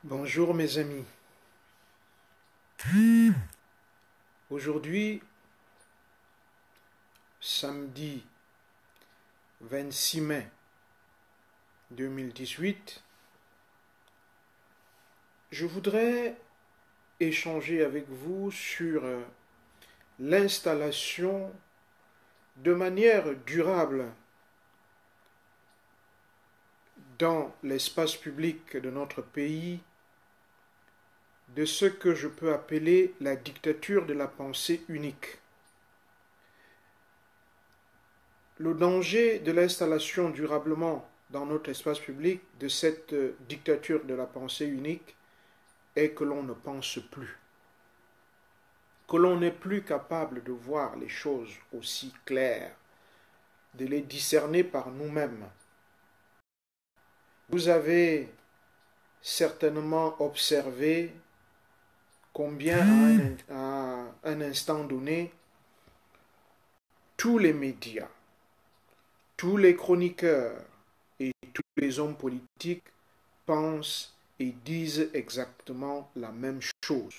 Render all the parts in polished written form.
Bonjour mes amis. Aujourd'hui, samedi 26 mai 2018, je voudrais échanger avec vous sur l'installation de manière durable dans l'espace public de notre pays de ce que je peux appeler la dictature de la pensée unique. Le danger de l'installation durablement dans notre espace public de cette dictature de la pensée unique est que l'on ne pense plus, que l'on n'est plus capable de voir les choses aussi claires, de les discerner par nous-mêmes. Vous avez certainement observé combien à un instant donné, tous les médias, tous les chroniqueurs et tous les hommes politiques pensent et disent exactement la même chose,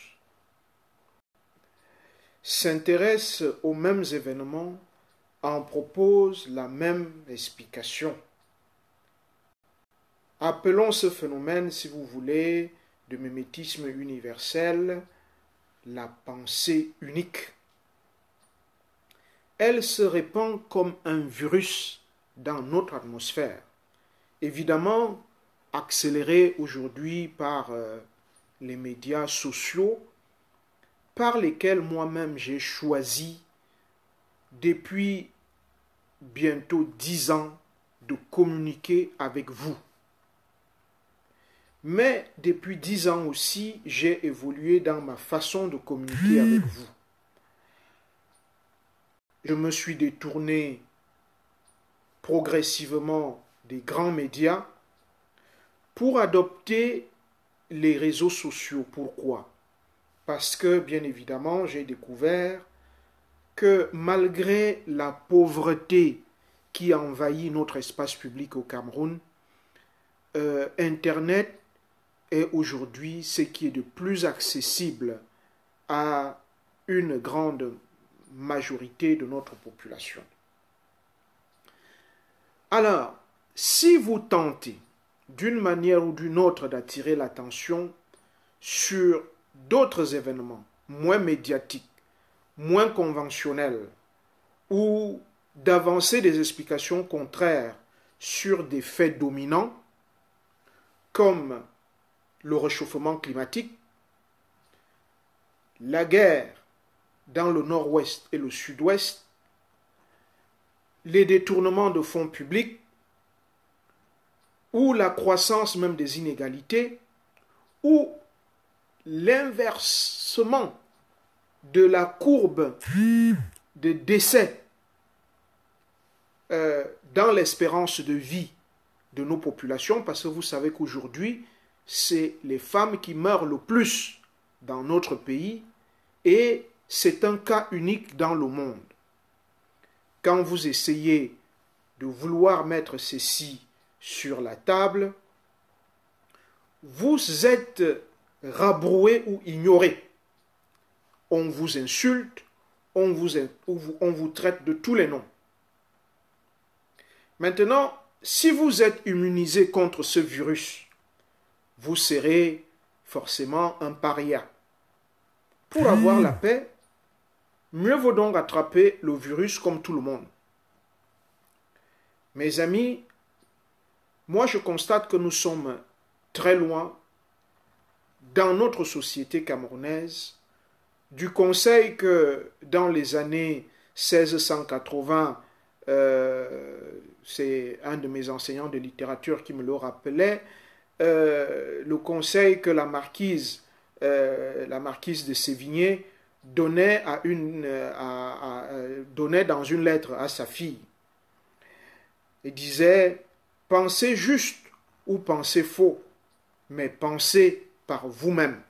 s'intéressent aux mêmes événements, en proposent la même explication. Appelons ce phénomène, si vous voulez, de mimétisme universel, la pensée unique. Elle se répand comme un virus dans notre atmosphère, évidemment accéléré aujourd'hui par les médias sociaux, par lesquels moi-même j'ai choisi depuis bientôt 10 ans de communiquer avec vous. Mais depuis 10 ans aussi, j'ai évolué dans ma façon de communiquer avec vous. Je me suis détourné progressivement des grands médias pour adopter les réseaux sociaux. Pourquoi? Parce que, bien évidemment, j'ai découvert que malgré la pauvreté qui envahit notre espace public au Cameroun, Internet est aujourd'hui ce qui est de plus accessible à une grande majorité de notre population. Alors, si vous tentez d'une manière ou d'une autre d'attirer l'attention sur d'autres événements moins médiatiques, moins conventionnels, ou d'avancer des explications contraires sur des faits dominants, comme le réchauffement climatique, la guerre dans le nord-ouest et le sud-ouest, les détournements de fonds publics ou la croissance même des inégalités ou l'inversement de la courbe de décès dans l'espérance de vie de nos populations, parce que vous savez qu'aujourd'hui, c'est les femmes qui meurent le plus dans notre pays et c'est un cas unique dans le monde. Quand vous essayez de vouloir mettre ceci sur la table, vous êtes rabroué ou ignoré. On vous insulte, on vous traite de tous les noms. Maintenant, si vous êtes immunisé contre ce virus, vous serez forcément un paria. Pour avoir la paix, mieux vaut donc attraper le virus comme tout le monde. Mes amis, moi je constate que nous sommes très loin dans notre société camerounaise du conseil que dans les années 1680, c'est un de mes enseignants de littérature qui me le rappelait, le conseil que la marquise de Sévigné donnait dans une lettre à sa fille. Il disait « Pensez juste ou pensez faux, mais pensez par vous-même ».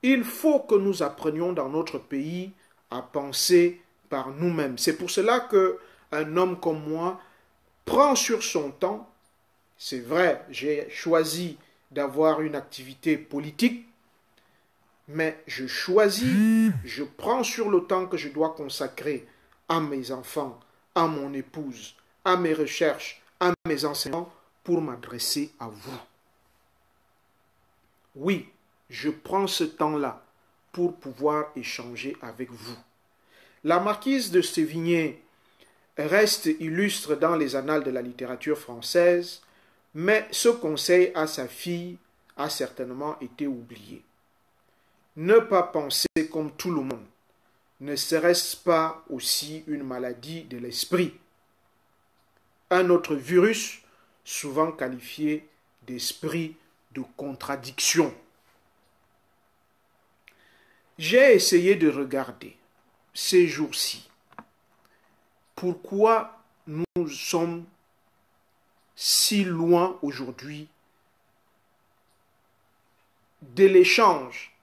Il faut que nous apprenions dans notre pays à penser par nous-mêmes. C'est pour cela qu'un homme comme moi prend sur son temps. C'est vrai, j'ai choisi d'avoir une activité politique, mais je choisis, je prends sur le temps que je dois consacrer à mes enfants, à mon épouse, à mes recherches, à mes enseignements pour m'adresser à vous. Oui, je prends ce temps-là pour pouvoir échanger avec vous. La marquise de Sévigné reste illustre dans les annales de la littérature française, mais ce conseil à sa fille a certainement été oublié. Ne pas penser comme tout le monde, ne serait-ce pas aussi une maladie de l'esprit? Un autre virus, souvent qualifié d'esprit de contradiction. J'ai essayé de regarder ces jours-ci pourquoi nous sommes si loin aujourd'hui de l'échange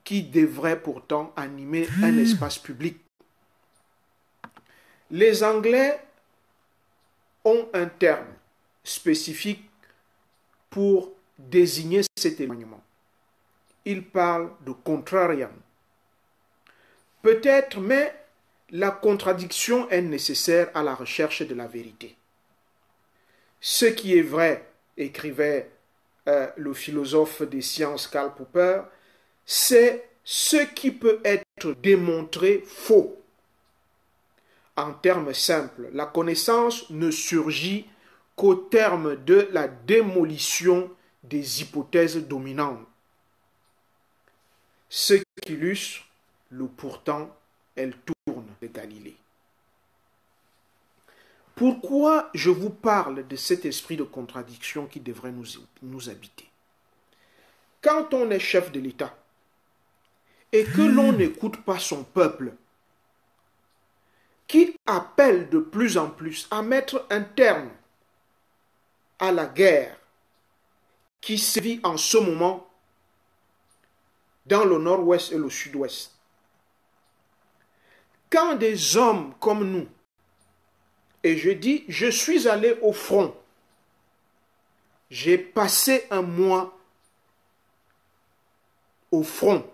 qui devrait pourtant animer un espace public. Les Anglais ont un terme spécifique pour désigner cet éloignement. Ils parlent de contrarian. Peut-être, mais la contradiction est nécessaire à la recherche de la vérité. Ce qui est vrai, écrivait le philosophe des sciences Karl Popper, c'est ce qui peut être démontré faux. En termes simples, la connaissance ne surgit qu'au terme de la démolition des hypothèses dominantes. Ce qui illustre le pourtant, elle tourne de Galilée. Pourquoi je vous parle de cet esprit de contradiction qui devrait nous habiter? Quand on est chef de l'État et que l'on n'écoute pas son peuple, qui appelle de plus en plus à mettre un terme à la guerre qui sévit en ce moment dans le nord-ouest et le sud-ouest. Quand des hommes comme nous, et je dis, je suis allé au front, j'ai passé un mois au front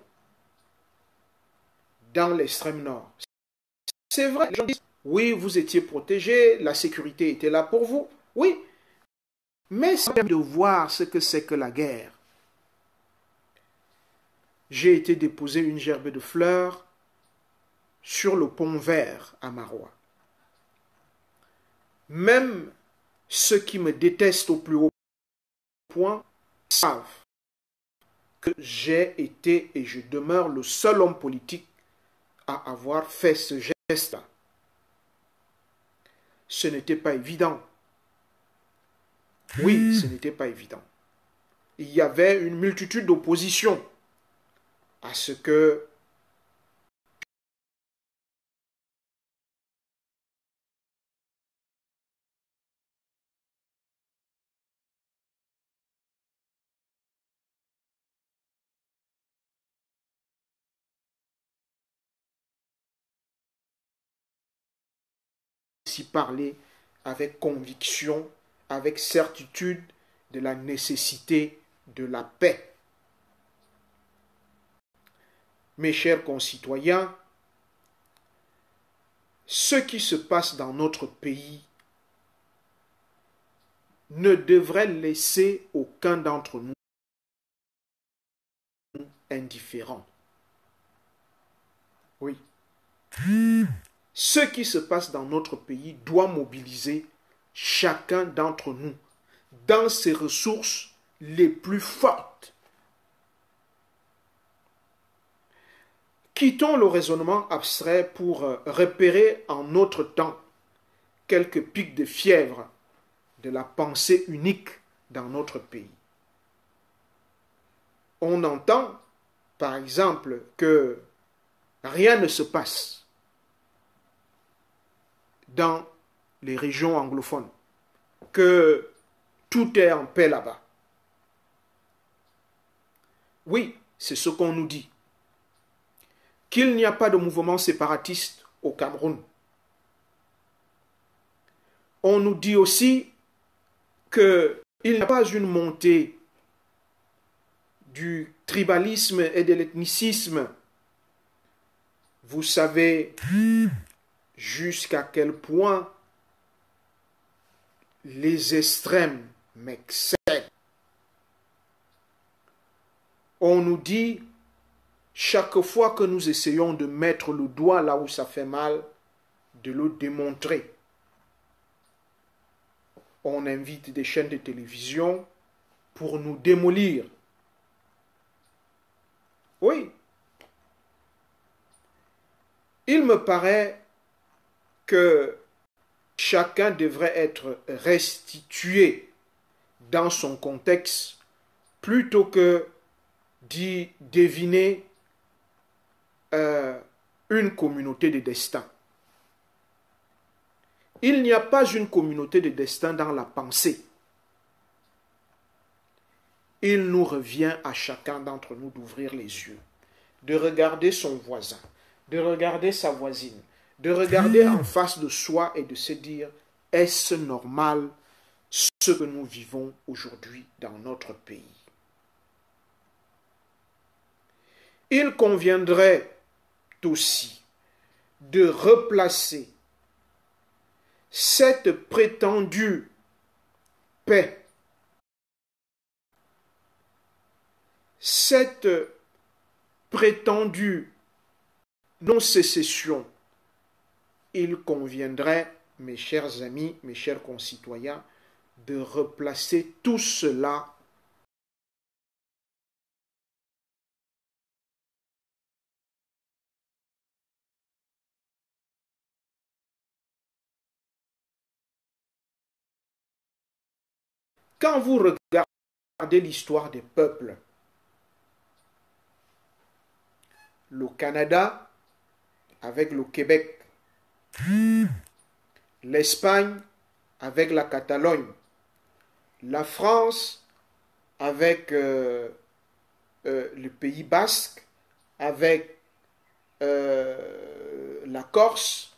dans l'extrême nord. C'est vrai, les gens disent, oui, vous étiez protégés, la sécurité était là pour vous, oui, mais ça permet de voir ce que c'est que la guerre. J'ai été déposer une gerbe de fleurs sur le pont Vert à Marois. Même ceux qui me détestent au plus haut point savent que j'ai été et je demeure le seul homme politique à avoir fait ce geste-là. Ce n'était pas évident. Oui, ce n'était pas évident. Il y avait une multitude d'oppositions à ce que s'y parler avec conviction, avec certitude de la nécessité de la paix. Mes chers concitoyens, ce qui se passe dans notre pays ne devrait laisser aucun d'entre nous indifférent. Oui. Ce qui se passe dans notre pays doit mobiliser chacun d'entre nous dans ses ressources les plus fortes. Quittons le raisonnement abstrait pour repérer en notre temps quelques pics de fièvre de la pensée unique dans notre pays. On entend, par exemple, que rien ne se passe dans les régions anglophones, que tout est en paix là-bas. Oui, c'est ce qu'on nous dit. Qu'il n'y a pas de mouvement séparatiste au Cameroun. On nous dit aussi qu'il n'y a pas une montée du tribalisme et de l'ethnicisme. Vous savez jusqu'à quel point les extrêmes m'excèdent. On nous dit, chaque fois que nous essayons de mettre le doigt là où ça fait mal, de le démontrer. On invite des chaînes de télévision pour nous démolir. Oui. Il me paraît que chacun devrait être restitué dans son contexte plutôt que d'y deviner une communauté de destin. Il n'y a pas une communauté de destin dans la pensée. Il nous revient à chacun d'entre nous d'ouvrir les yeux, de regarder son voisin, de regarder sa voisine, de regarder en face de soi et de se dire, est-ce normal ce que nous vivons aujourd'hui dans notre pays? Il conviendrait aussi de replacer cette prétendue paix, cette prétendue non-sécession, il conviendrait, mes chers amis, mes chers concitoyens, de replacer tout cela quand vous regardez l'histoire des peuples. Le Canada avec le Québec, l'Espagne avec la Catalogne, la France avec le Pays Basque, avec la Corse,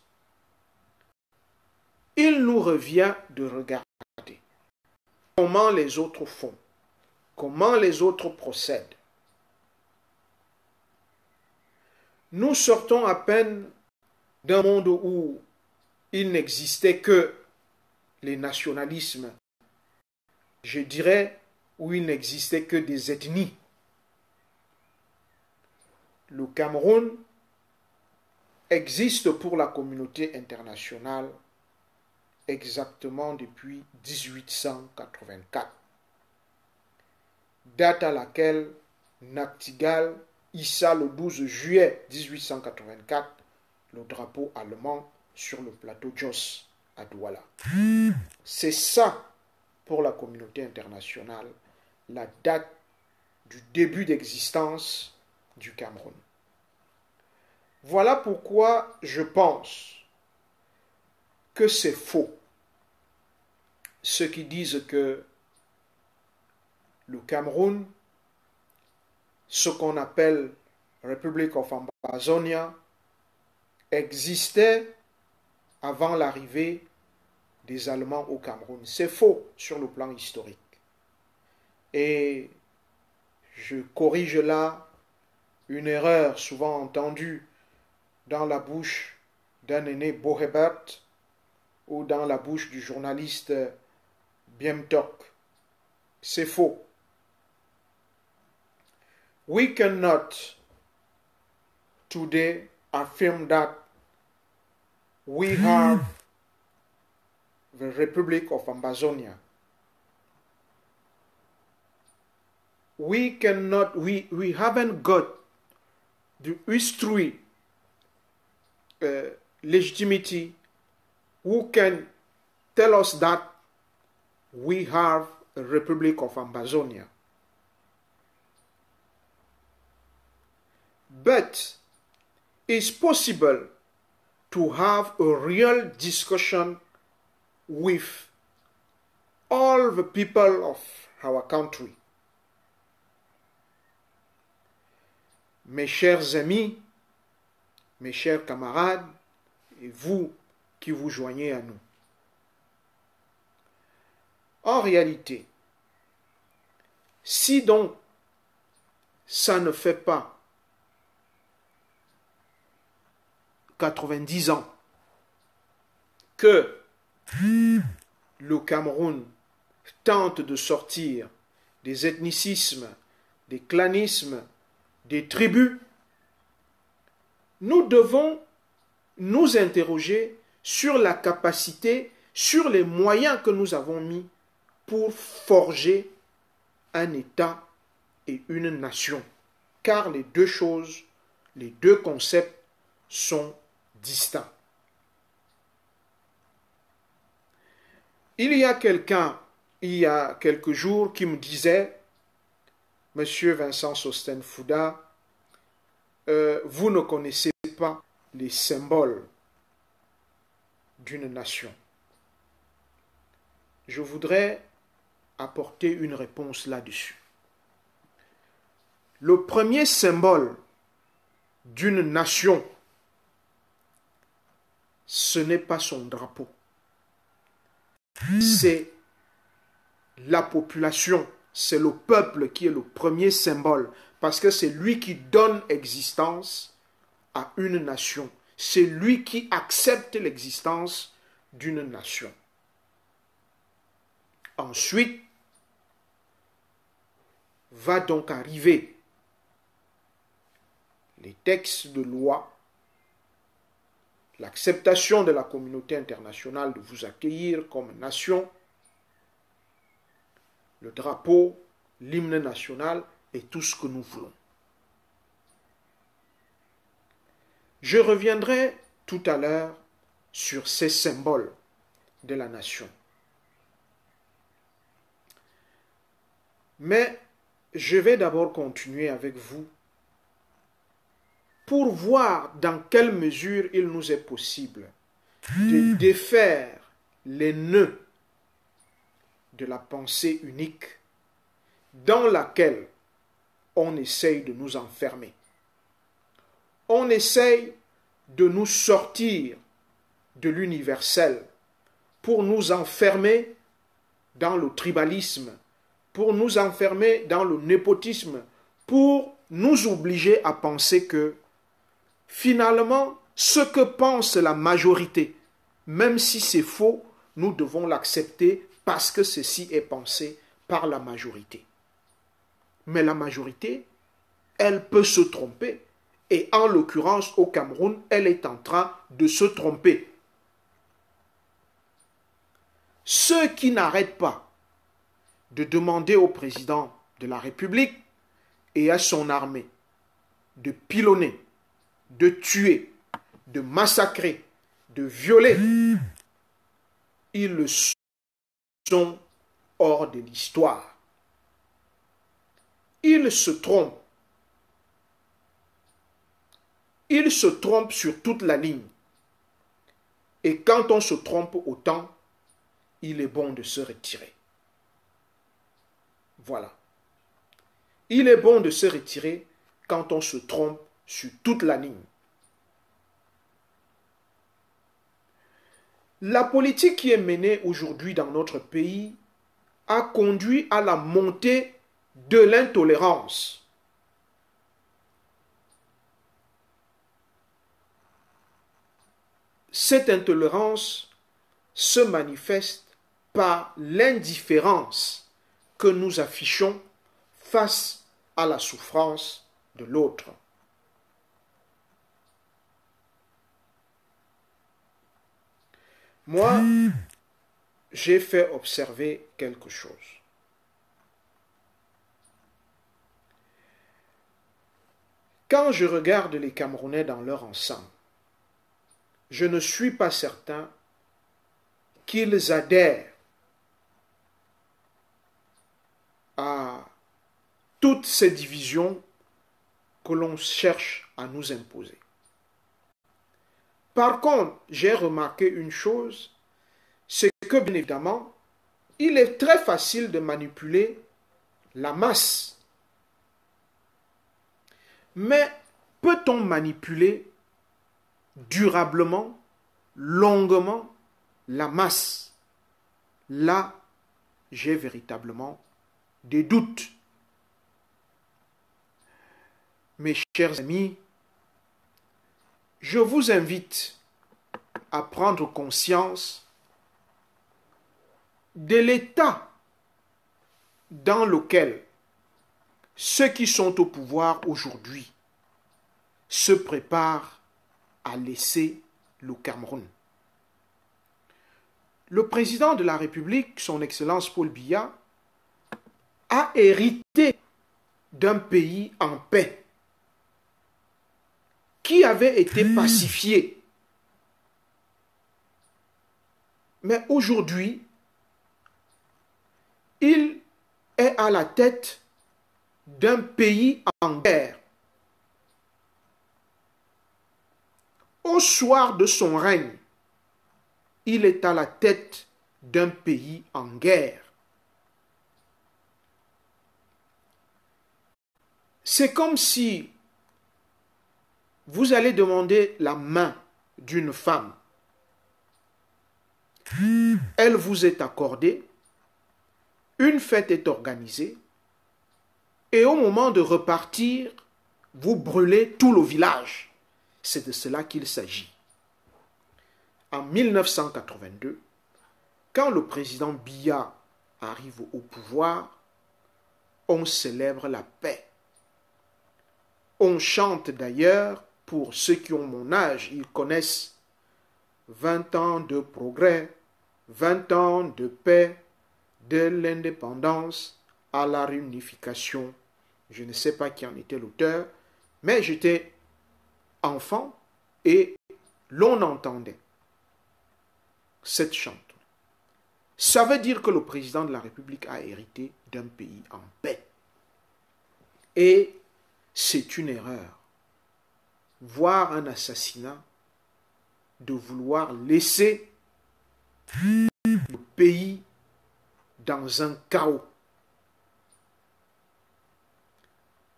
il nous revient de regarder comment les autres font, comment les autres procèdent. Nous sortons à peine d'un monde où il n'existait que les nationalismes, je dirais où il n'existait que des ethnies. Le Cameroun existe pour la communauté internationale exactement depuis 1884, date à laquelle Nachtigal hissa le 12 juillet 1884 le drapeau allemand sur le plateau Jos à Douala. C'est ça, pour la communauté internationale, la date du début d'existence du Cameroun. Voilà pourquoi je pense que c'est faux ceux qui disent que le Cameroun, ce qu'on appelle Republic of Ambazonia, existait avant l'arrivée des Allemands au Cameroun. C'est faux sur le plan historique. Et je corrige là une erreur souvent entendue dans la bouche d'un aîné Bohebert ou dans la bouche du journaliste Biemtok. C'est faux. We cannot today affirm that we have the Republic of Ambazonia. We haven't got the history, legitimacy, who can tell us that we have a Republic of Ambazonia. But it's possible to have a real discussion with all the people of our country. Mes chers amis, mes chers camarades, et vous qui vous joignez à nous. En réalité, si donc ça ne fait pas 90 ans que le Cameroun tente de sortir des ethnicismes, des clanismes, des tribus, nous devons nous interroger sur la capacité, sur les moyens que nous avons mis pour forger un État et une nation. Car les deux choses, les deux concepts sont distincts. Il y a quelqu'un, il y a quelques jours, qui me disait, Monsieur Vincent Sostène Fouda, vous ne connaissez pas les symboles d'une nation. Je voudrais apporter une réponse là-dessus. Le premier symbole d'une nation, ce n'est pas son drapeau. C'est la population, c'est le peuple qui est le premier symbole, parce que c'est lui qui donne existence à une nation. C'est lui qui accepte l'existence d'une nation. Ensuite, va donc arriver les textes de loi, l'acceptation de la communauté internationale de vous accueillir comme nation, le drapeau, l'hymne national et tout ce que nous voulons. Je reviendrai tout à l'heure sur ces symboles de la nation. Mais je vais d'abord continuer avec vous pour voir dans quelle mesure il nous est possible de défaire les nœuds de la pensée unique dans laquelle on essaye de nous enfermer. On essaye de nous sortir de l'universel pour nous enfermer dans le tribalisme, pour nous enfermer dans le népotisme, pour nous obliger à penser que finalement, ce que pense la majorité, même si c'est faux, nous devons l'accepter parce que ceci est pensé par la majorité. Mais la majorité, elle peut se tromper. Et en l'occurrence, au Cameroun, elle est en train de se tromper. Ceux qui n'arrêtent pas de demander au président de la République et à son armée de pilonner, de tuer, de massacrer, de violer, ils le sont hors de l'histoire. Ils se trompent. Ils se trompent sur toute la ligne. Et quand on se trompe autant, il est bon de se retirer. Voilà. Il est bon de se retirer quand on se trompe sur toute la ligne. La politique qui est menée aujourd'hui dans notre pays a conduit à la montée de l'intolérance. Cette intolérance se manifeste par l'indifférence que nous affichons face à la souffrance de l'autre. Moi, j'ai fait observer quelque chose. Quand je regarde les Camerounais dans leur ensemble, je ne suis pas certain qu'ils adhèrent à toutes ces divisions que l'on cherche à nous imposer. Par contre, j'ai remarqué une chose, c'est que bien évidemment, il est très facile de manipuler la masse. Mais peut-on manipuler durablement, longuement, la masse? Là, j'ai véritablement des doutes. mes chers amis, je vous invite à prendre conscience de l'état dans lequel ceux qui sont au pouvoir aujourd'hui se préparent à laisser le Cameroun. Le président de la République, son Excellence Paul Biya, a hérité d'un pays en paix, qui avait été pacifié. Mais aujourd'hui, il est à la tête d'un pays en guerre. Au soir de son règne, il est à la tête d'un pays en guerre. C'est comme si vous allez demander la main d'une femme. Elle vous est accordée, une fête est organisée, et au moment de repartir, vous brûlez tout le village. C'est de cela qu'il s'agit. En 1982, quand le président Biya arrive au pouvoir, on célèbre la paix. On chante d'ailleurs, pour ceux qui ont mon âge, ils connaissent 20 ans de progrès, 20 ans de paix, de l'indépendance à la réunification. Je ne sais pas qui en était l'auteur, mais j'étais enfant et l'on entendait cette chanson. Ça veut dire que le président de la République a hérité d'un pays en paix. Et c'est une erreur, voire un assassinat, de vouloir laisser le pays dans un chaos.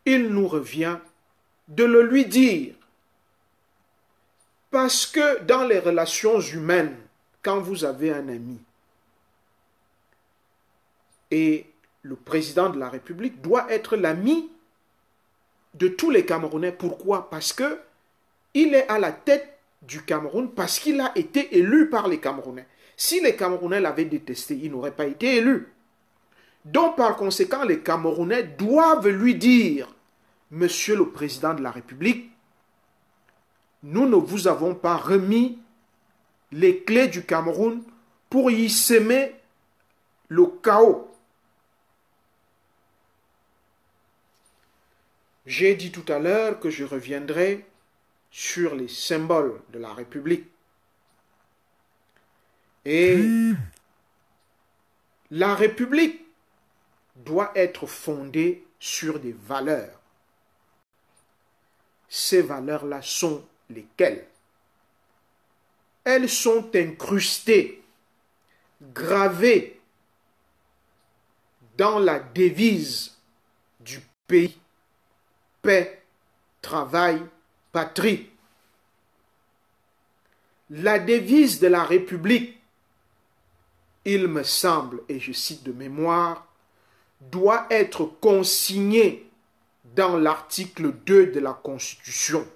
Il nous revient de le lui dire, parce que dans les relations humaines, quand vous avez un ami, et le président de la République doit être l'ami de tous les Camerounais. Pourquoi? Parce que il est à la tête du Cameroun, parce qu'il a été élu par les Camerounais. Si les Camerounais l'avaient détesté, il n'aurait pas été élu. Donc, par conséquent, les Camerounais doivent lui dire, Monsieur le Président de la République, nous ne vous avons pas remis les clés du Cameroun pour y semer le chaos. J'ai dit tout à l'heure que je reviendrai sur les symboles de la République. Et la République doit être fondée sur des valeurs. Ces valeurs-là sont lesquelles? Elles sont incrustées, gravées dans la devise du pays. Paix, travail, patrie. La devise de la République, il me semble, et je cite de mémoire, doit être consignée dans l'article 2 de la Constitution.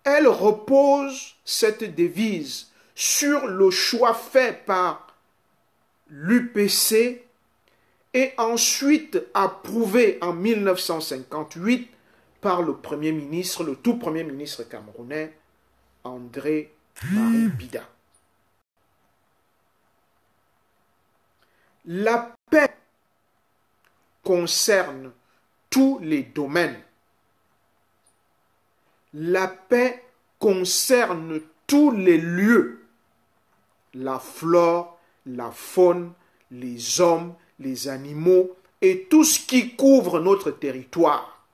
Elle repose, cette devise, sur le choix fait par l'UPC et ensuite approuvé en 1958 par le Premier ministre, le tout Premier ministre camerounais, André-Marie Bida. La paix concerne tous les domaines. La paix concerne tous les lieux. La flore, la faune, les hommes, les animaux et tout ce qui couvre notre territoire.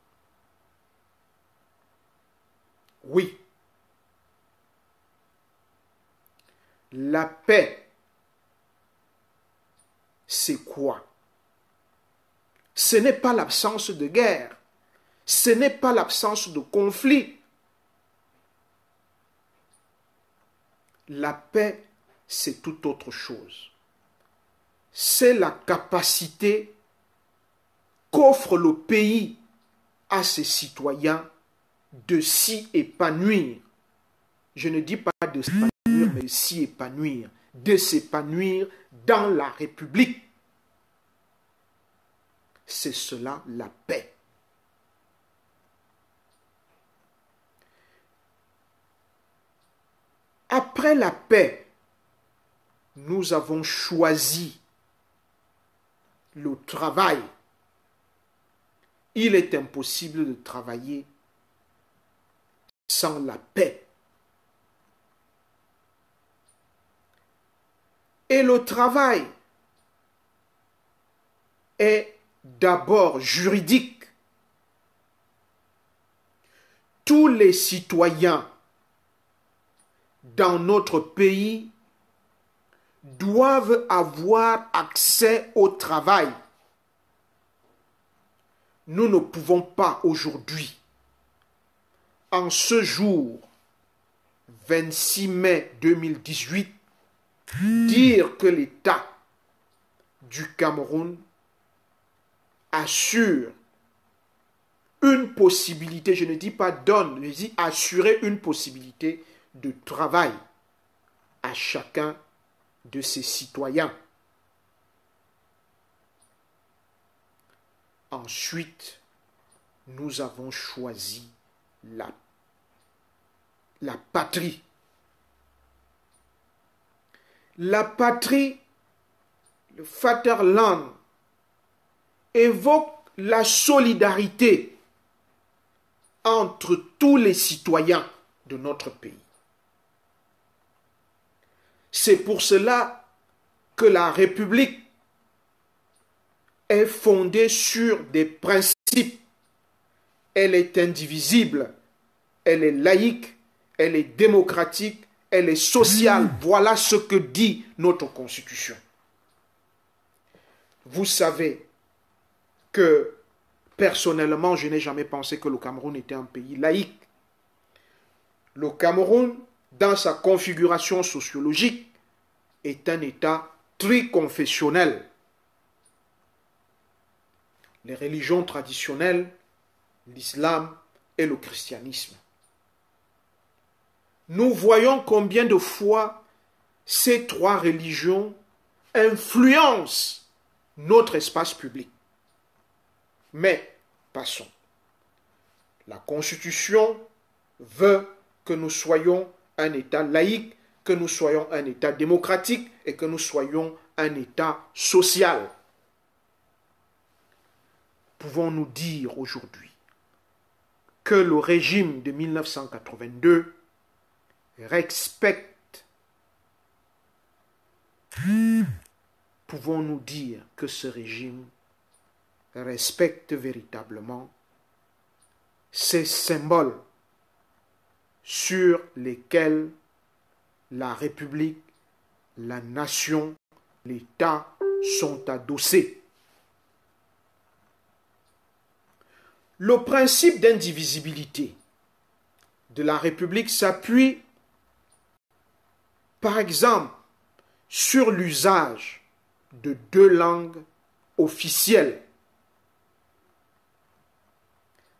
Oui. La paix, c'est quoi? Ce n'est pas l'absence de guerre. Ce n'est pas l'absence de conflit. La paix, c'est tout autre chose. C'est la capacité qu'offre le pays à ses citoyens de s'y épanouir. Je ne dis pas de s'épanouir, mais de s'y épanouir, de s'épanouir dans la République. C'est cela la paix. Après la paix, nous avons choisi le travail. Il est impossible de travailler sans la paix. Et le travail est d'abord juridique. Tous les citoyens dans notre pays doivent avoir accès au travail. Nous ne pouvons pas aujourd'hui, en ce jour 26 mai 2018, dire que l'État du Cameroun assure une possibilité, je ne dis pas donne, je dis assurer une possibilité de travail à chacun de ses citoyens. Ensuite, nous avons choisi la patrie. La patrie, le Vaterland, évoque la solidarité entre tous les citoyens de notre pays. C'est pour cela que la République est fondée sur des principes. Elle est indivisible, elle est laïque, elle est démocratique, elle est sociale. Voilà ce que dit notre Constitution. Vous savez que personnellement, je n'ai jamais pensé que le Cameroun était un pays laïque. Le Cameroun, dans sa configuration sociologique, est un État triconfessionnel. Les religions traditionnelles, l'islam et le christianisme. Nous voyons combien de fois ces trois religions influencent notre espace public. Mais, passons. La Constitution veut que nous soyons un État laïque, que nous soyons un État démocratique et que nous soyons un État social. Pouvons-nous dire aujourd'hui que le régime de 1982 respecte, pouvons-nous dire que ce régime respecte véritablement ces symboles sur lesquels la République, la nation, l'État sont adossés. Le principe d'indivisibilité de la République s'appuie, par exemple, sur l'usage de deux langues officielles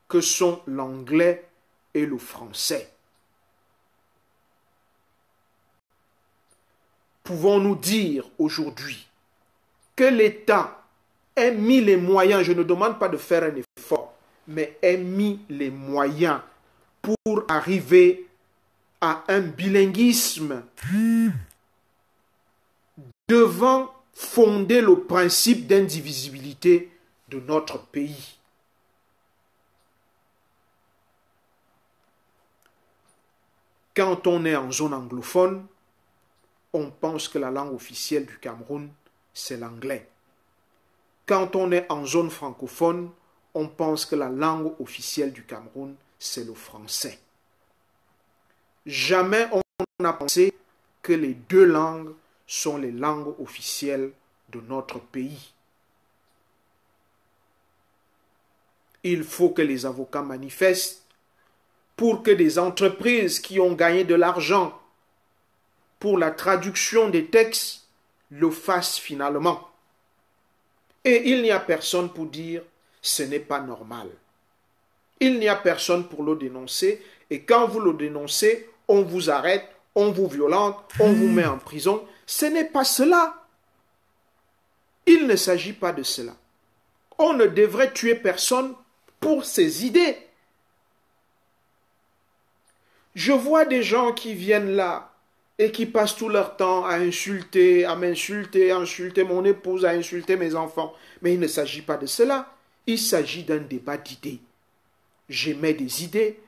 que sont l'anglais et le français. Pouvons-nous dire aujourd'hui que l'État ait mis les moyens, je ne demande pas de faire un effort, mais ait mis les moyens pour arriver à un bilinguisme devant fonder le principe d'indivisibilité de notre pays. Quand on est en zone anglophone, on pense que la langue officielle du Cameroun, c'est l'anglais. Quand on est en zone francophone, on pense que la langue officielle du Cameroun, c'est le français. Jamais on n'a pensé que les deux langues sont les langues officielles de notre pays. Il faut que les avocats manifestent pour que des entreprises qui ont gagné de l'argent pour la traduction des textes le fassent finalement. Et il n'y a personne pour dire Ce n'est pas normal. Il n'y a personne pour le dénoncer et quand vous le dénoncez, on vous arrête, on vous violente, on vous met en prison. Ce n'est pas cela. Il ne s'agit pas de cela. On ne devrait tuer personne pour ses idées. Je vois des gens qui viennent là et qui passent tout leur temps à insulter, à m'insulter, à insulter mon épouse, à insulter mes enfants. Mais il ne s'agit pas de cela. Il s'agit d'un débat d'idées. J'émets des idées.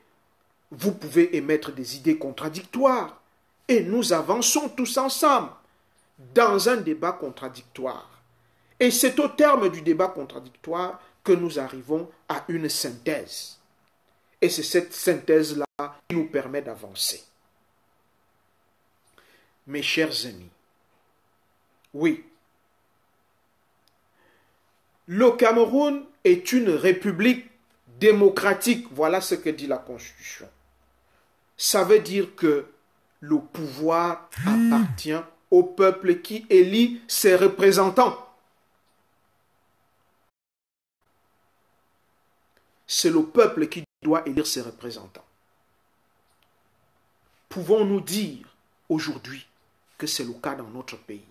Vous pouvez émettre des idées contradictoires. Et nous avançons tous ensemble dans un débat contradictoire. Et c'est au terme du débat contradictoire que nous arrivons à une synthèse. Et c'est cette synthèse-là qui nous permet d'avancer. Mes chers amis, oui, le Cameroun est une république démocratique. Voilà ce que dit la Constitution. Ça veut dire que le pouvoir appartient au peuple qui élit ses représentants. C'est le peuple qui doit élire ses représentants. Pouvons-nous dire aujourd'hui que c'est le cas dans notre pays?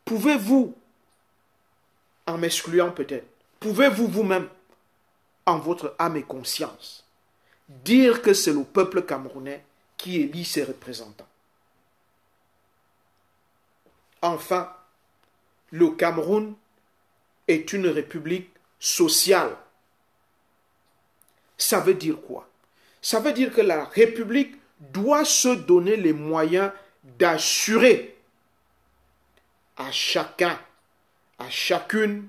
Pouvez-vous, en m'excluant peut-être, pouvez-vous vous-même, en votre âme et conscience, dire que c'est le peuple camerounais qui élit ses représentants? Enfin, le Cameroun est une république sociale. Ça veut dire quoi? Ça veut dire que la république doit se donner les moyens d'assurer à chacun, à chacune,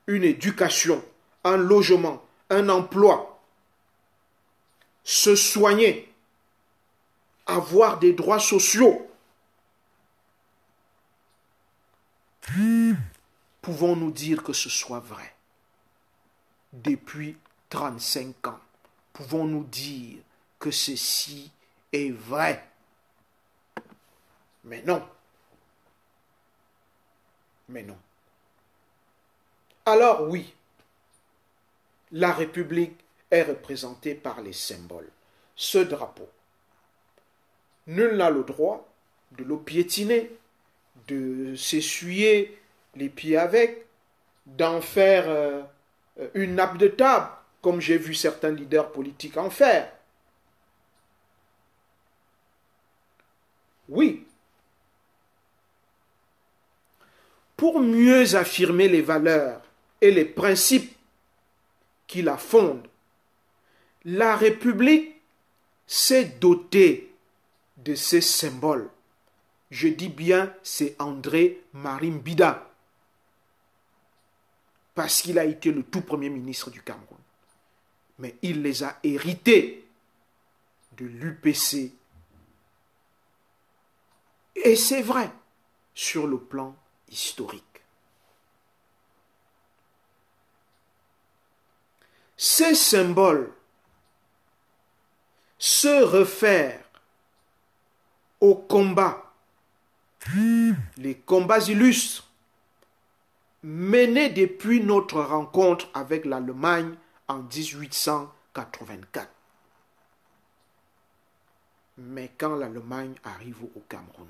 une éducation, un logement, un emploi, se soigner, avoir des droits sociaux. Pouvons-nous dire que ce soit vrai? Depuis 35 ans, pouvons-nous dire que ceci est vrai? Mais non. Mais non. Alors oui, la République est représentée par les symboles. Ce drapeau, nul n'a le droit de le piétiner, de s'essuyer les pieds avec, d'en faire une nappe de table, comme j'ai vu certains leaders politiques en faire. Oui. Pour mieux affirmer les valeurs et les principes qui la fondent, la République s'est dotée de ces symboles. Je dis bien, c'est André Marimbida, parce qu'il a été le tout premier ministre du Cameroun. Mais il les a hérités de l'UPC. Et c'est vrai sur le plan historique. Ces symboles se réfèrent aux combats, les combats illustres menés depuis notre rencontre avec l'Allemagne en 1884. Mais quand l'Allemagne arrive au Cameroun,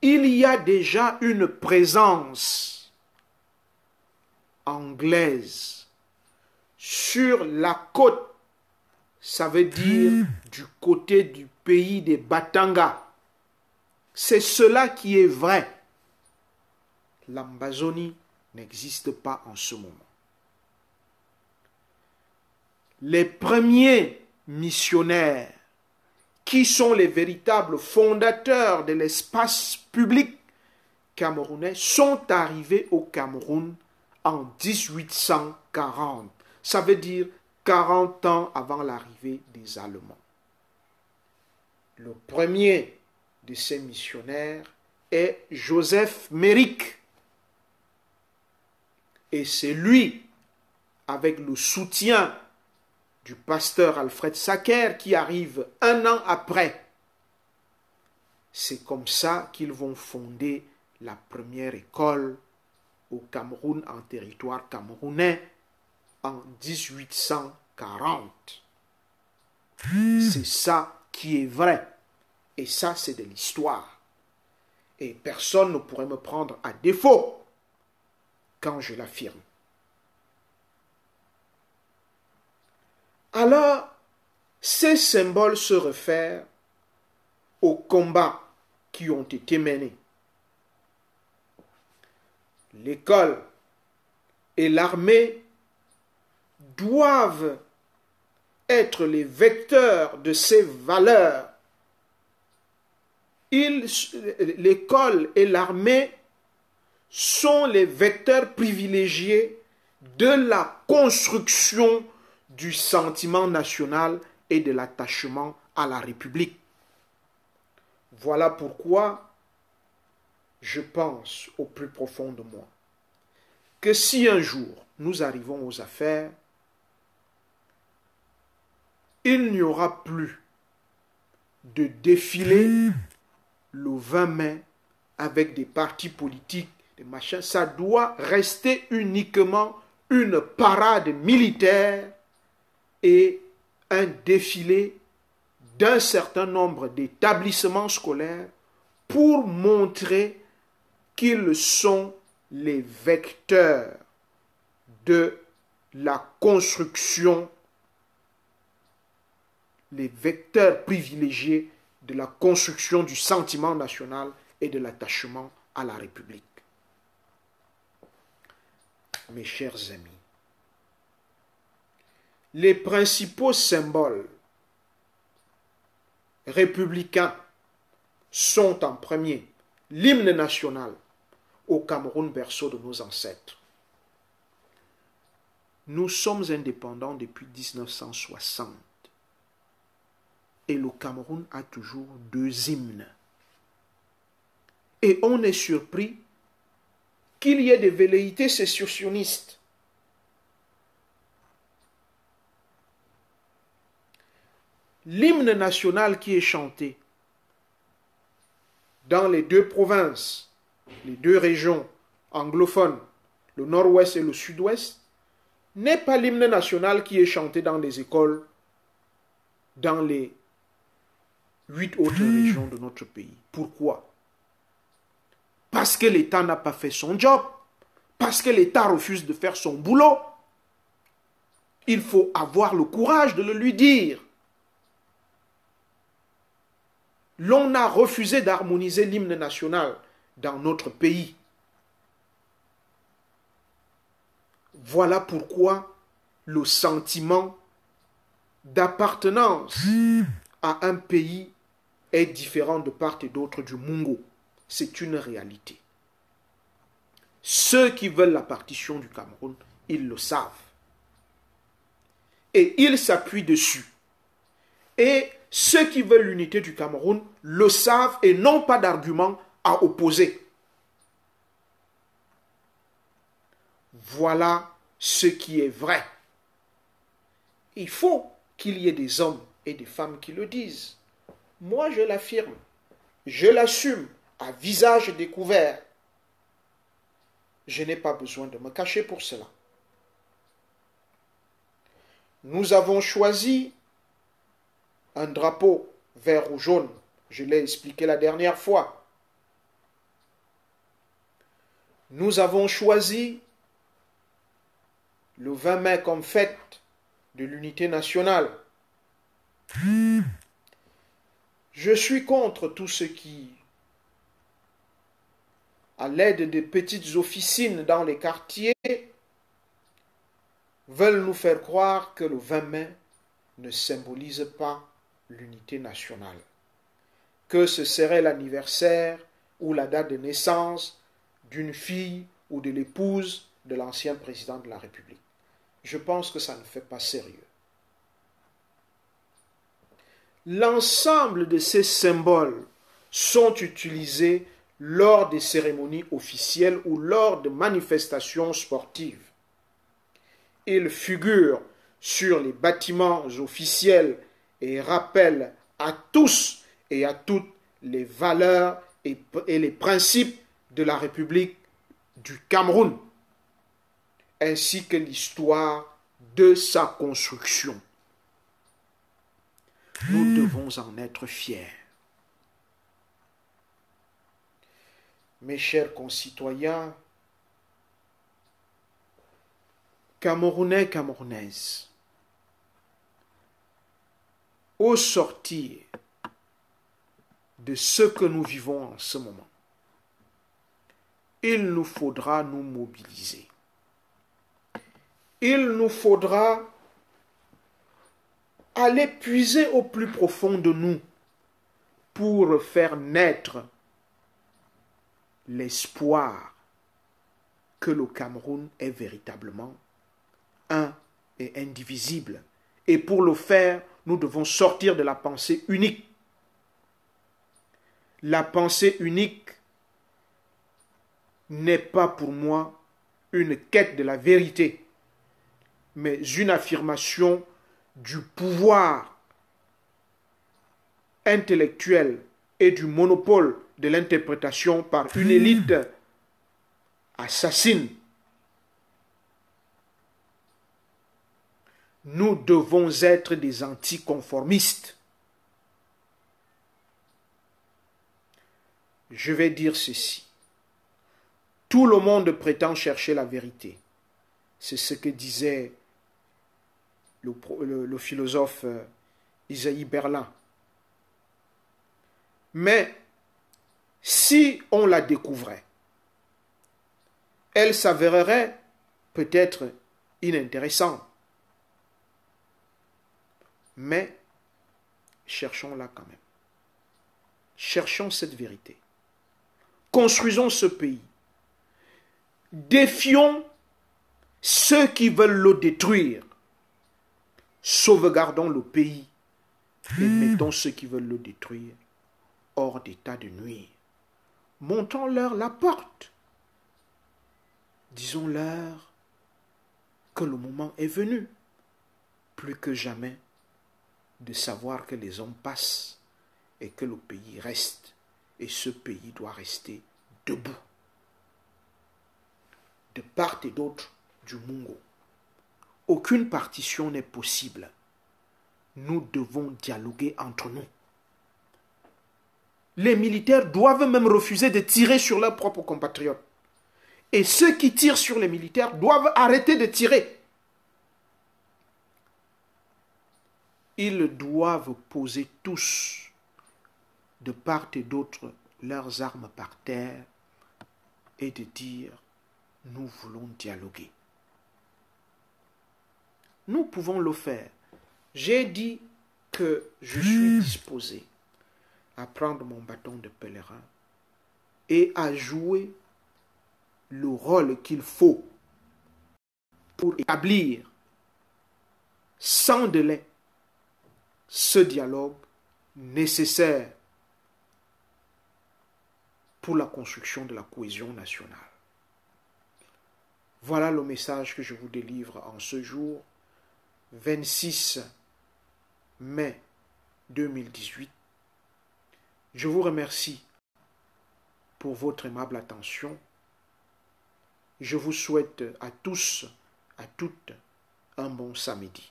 il y a déjà une présence anglaise sur la côte, ça veut dire du côté du pays des Batanga. C'est cela qui est vrai. L'Ambazonie n'existe pas en ce moment. Les premiers missionnaires qui sont les véritables fondateurs de l'espace public camerounais sont arrivés au Cameroun en 1840. Ça veut dire 40 ans avant l'arrivée des Allemands. Le premier de ces missionnaires est Joseph Méric. Et c'est lui, avec le soutien du pasteur Alfred Sacker, qui arrive un an après. C'est comme ça qu'ils vont fonder la première école au Cameroun, en territoire camerounais, en 1840. C'est ça qui est vrai. Et ça, c'est de l'histoire. Et personne ne pourrait me prendre à défaut quand je l'affirme. Alors, ces symboles se réfèrent aux combats qui ont été menés. L'école et l'armée doivent être les vecteurs de ces valeurs. L'école et l'armée sont les vecteurs privilégiés de la construction du sentiment national et de l'attachement à la République. Voilà pourquoi je pense au plus profond de moi que si un jour nous arrivons aux affaires, il n'y aura plus de défilé le 20 mai avec des partis politiques, des machins. Ça doit rester uniquement une parade militaire et un défilé d'un certain nombre d'établissements scolaires pour montrer qu'ils sont les vecteurs de la construction, les vecteurs privilégiés de la construction du sentiment national et de l'attachement à la République. Mes chers amis, les principaux symboles républicains sont en premier l'hymne national au Cameroun, berceau de nos ancêtres. Nous sommes indépendants depuis 1960 et le Cameroun a toujours 2 hymnes. Et on est surpris qu'il y ait des velléités sécessionnistes. L'hymne national qui est chanté dans les 2 provinces, les 2 régions anglophones, le nord-ouest et le sud-ouest, n'est pas l'hymne national qui est chanté dans les écoles dans les 8 autres régions de notre pays. Pourquoi? Parce que l'État n'a pas fait son job, parce que l'État refuse de faire son boulot. Il faut avoir le courage de le lui dire. L'on a refusé d'harmoniser l'hymne national dans notre pays. Voilà pourquoi le sentiment d'appartenance à un pays est différent de part et d'autre du Mungo. C'est une réalité. Ceux qui veulent la partition du Cameroun, ils le savent. Et ils s'appuient dessus. Et ceux qui veulent l'unité du Cameroun le savent et n'ont pas d'argument à opposer. Voilà ce qui est vrai. Il faut qu'il y ait des hommes et des femmes qui le disent. Moi, je l'affirme. Je l'assume à visage découvert. Je n'ai pas besoin de me cacher pour cela. Nous avons choisi un drapeau vert ou jaune. Je l'ai expliqué la dernière fois. Nous avons choisi le 20 mai comme fête de l'unité nationale. Je suis contre tout ce qui, à l'aide de petites officines dans les quartiers, veulent nous faire croire que le 20 mai ne symbolise pas l'unité nationale, que ce serait l'anniversaire ou la date de naissance d'une fille ou de l'épouse de l'ancien président de la République. Je pense que ça ne fait pas sérieux. L'ensemble de ces symboles sont utilisés lors des cérémonies officielles ou lors de manifestations sportives. Ils figurent sur les bâtiments officiels et rappellent à tous et à toutes les valeurs et les principes de la République du Cameroun, ainsi que l'histoire de sa construction. Nous devons en être fiers. Mes chers concitoyens, Camerounais, Camerounaises, au sortir de ce que nous vivons en ce moment, il nous faudra nous mobiliser. Il nous faudra aller puiser au plus profond de nous pour faire naître l'espoir que le Cameroun est véritablement un et indivisible. Et pour le faire, nous devons sortir de la pensée unique. La pensée unique n'est pas pour moi une quête de la vérité, mais une affirmation du pouvoir intellectuel et du monopole de l'interprétation par une élite assassine. Nous devons être des anticonformistes. Je vais dire ceci. Tout le monde prétend chercher la vérité. C'est ce que disait le philosophe Isaïe Berlin. Mais si on la découvrait, elle s'avérerait peut-être inintéressante. Mais cherchons-la quand même. Cherchons cette vérité. Construisons ce pays. Défions ceux qui veulent le détruire. Sauvegardons le pays et mettons ceux qui veulent le détruire hors d'état de nuire. Montons-leur la porte. Disons-leur que le moment est venu, plus que jamais, de savoir que les hommes passent et que le pays reste. Et ce pays doit rester debout. De part et d'autre du Mungo. Aucune partition n'est possible. Nous devons dialoguer entre nous. Les militaires doivent même refuser de tirer sur leurs propres compatriotes. Et ceux qui tirent sur les militaires doivent arrêter de tirer. Ils doivent poser tous, de part et d'autre, leurs armes par terre et de dire « Nous voulons dialoguer ». Nous pouvons le faire. J'ai dit que je suis disposé à prendre mon bâton de pèlerin et à jouer le rôle qu'il faut pour établir sans délai ce dialogue nécessaire pour la construction de la cohésion nationale. Voilà le message que je vous délivre en ce jour, 26 mai 2018. Je vous remercie pour votre aimable attention. Je vous souhaite à tous, à toutes, un bon samedi.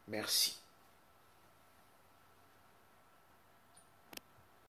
Merci.